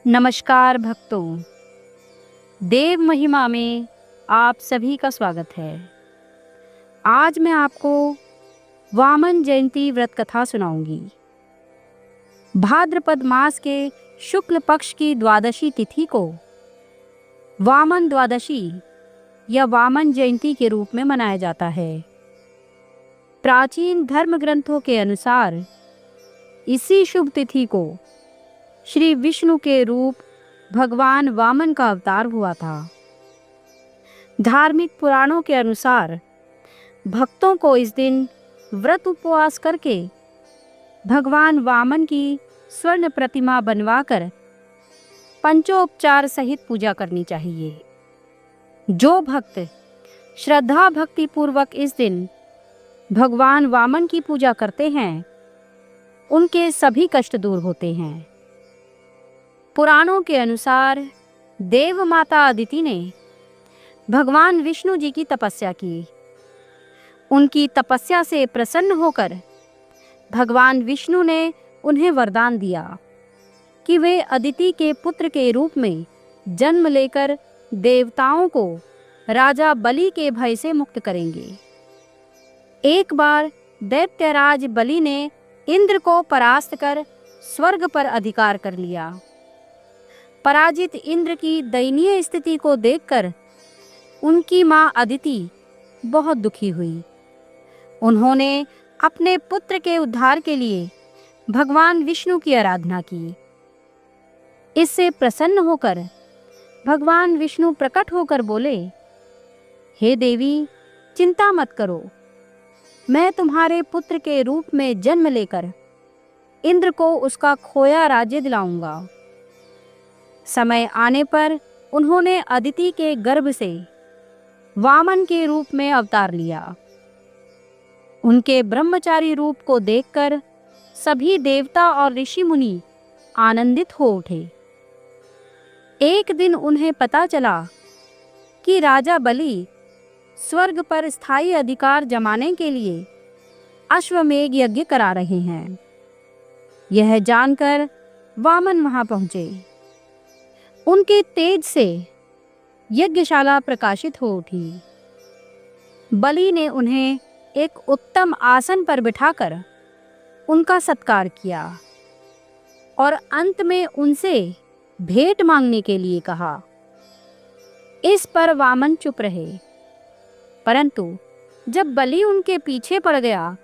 नमस्कार भक्तों, देव महिमा में आप सभी का स्वागत है। आज मैं आपको वामन जयंती व्रत कथा सुनाऊंगी। भाद्रपद मास के शुक्ल पक्ष की द्वादशी तिथि को वामन द्वादशी या वामन जयंती के रूप में मनाया जाता है। प्राचीन धर्म ग्रंथों के अनुसार इसी शुभ तिथि को श्री विष्णु के रूप भगवान वामन का अवतार हुआ था। धार्मिक पुराणों के अनुसार भक्तों को इस दिन व्रत उपवास करके भगवान वामन की स्वर्ण प्रतिमा बनवाकर पंचोपचार सहित पूजा करनी चाहिए। जो भक्त श्रद्धा भक्ति पूर्वक इस दिन भगवान वामन की पूजा करते हैं, उनके सभी कष्ट दूर होते हैं। पुराणों के अनुसार देव माता अदिति ने भगवान विष्णु जी की तपस्या की। उनकी तपस्या से प्रसन्न होकर भगवान विष्णु ने उन्हें वरदान दिया कि वे अदिति के पुत्र के रूप में जन्म लेकर देवताओं को राजा बलि के भय से मुक्त करेंगे। एक बार दैत्यराज बलि ने इंद्र को परास्त कर स्वर्ग पर अधिकार कर लिया। पराजित इंद्र की दयनीय स्थिति को देखकर उनकी मां अदिति बहुत दुखी हुई। उन्होंने अपने पुत्र के उद्धार के लिए भगवान विष्णु की आराधना की। इससे प्रसन्न होकर भगवान विष्णु प्रकट होकर बोले, हे देवी, चिंता मत करो, मैं तुम्हारे पुत्र के रूप में जन्म लेकर इंद्र को उसका खोया राज्य दिलाऊंगा। समय आने पर उन्होंने अदिति के गर्भ से वामन के रूप में अवतार लिया। उनके ब्रह्मचारी रूप को देखकर सभी देवता और ऋषि मुनि आनंदित हो उठे। एक दिन उन्हें पता चला कि राजा बलि स्वर्ग पर स्थायी अधिकार जमाने के लिए अश्वमेध यज्ञ करा रहे हैं। यह जानकर वामन वहां पहुंचे। उनके तेज से यज्ञशाला प्रकाशित हो उठी। बलि ने उन्हें एक उत्तम आसन पर बिठाकर उनका सत्कार किया और अंत में उनसे भेंट मांगने के लिए कहा। इस पर वामन चुप रहे, परंतु जब बलि उनके पीछे पड़ गया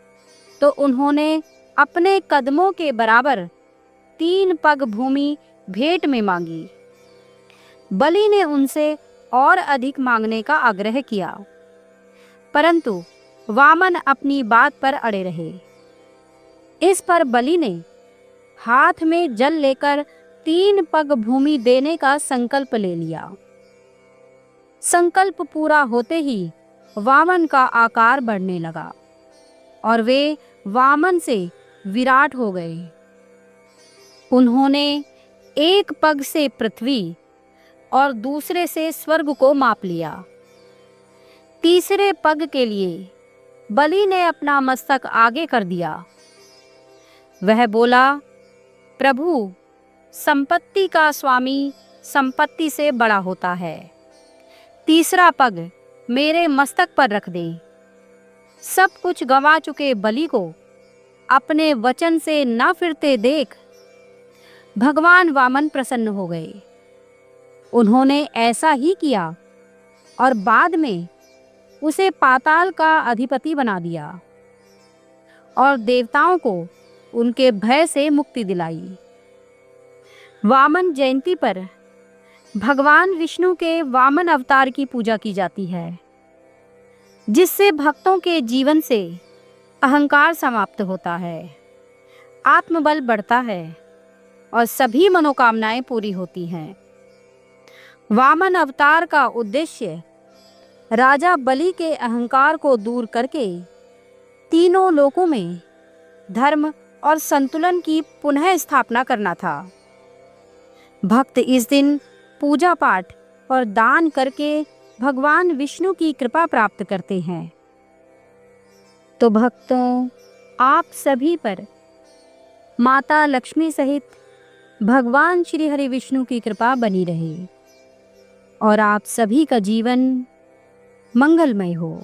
तो उन्होंने अपने कदमों के बराबर 3 पग भूमि भेंट में मांगी। बलि ने उनसे और अधिक मांगने का आग्रह किया, परंतु वामन अपनी बात पर अड़े रहे। इस पर बलि ने हाथ में जल लेकर 3 पग भूमि देने का संकल्प ले लिया। संकल्प पूरा होते ही वामन का आकार बढ़ने लगा और वे वामन से विराट हो गए। उन्होंने एक पग से पृथ्वी और दूसरे से स्वर्ग को माप लिया। तीसरे पग के लिए बलि ने अपना मस्तक आगे कर दिया। वह बोला, प्रभु, संपत्ति का स्वामी संपत्ति से बड़ा होता है। तीसरा पग मेरे मस्तक पर रख दे। सब कुछ गंवा चुके बलि को अपने वचन से न फिरते देख भगवान वामन प्रसन्न हो गए। उन्होंने ऐसा ही किया और बाद में उसे पाताल का अधिपति बना दिया और देवताओं को उनके भय से मुक्ति दिलाई। वामन जयंती पर भगवान विष्णु के वामन अवतार की पूजा की जाती है, जिससे भक्तों के जीवन से अहंकार समाप्त होता है, आत्मबल बढ़ता है और सभी मनोकामनाएं पूरी होती हैं। वामन अवतार का उद्देश्य राजा बलि के अहंकार को दूर करके तीनों लोकों में धर्म और संतुलन की पुनः स्थापना करना था। भक्त इस दिन पूजा पाठ और दान करके भगवान विष्णु की कृपा प्राप्त करते हैं। तो भक्तों, आप सभी पर माता लक्ष्मी सहित भगवान श्री हरि विष्णु की कृपा बनी रहे और आप सभी का जीवन मंगलमय हो।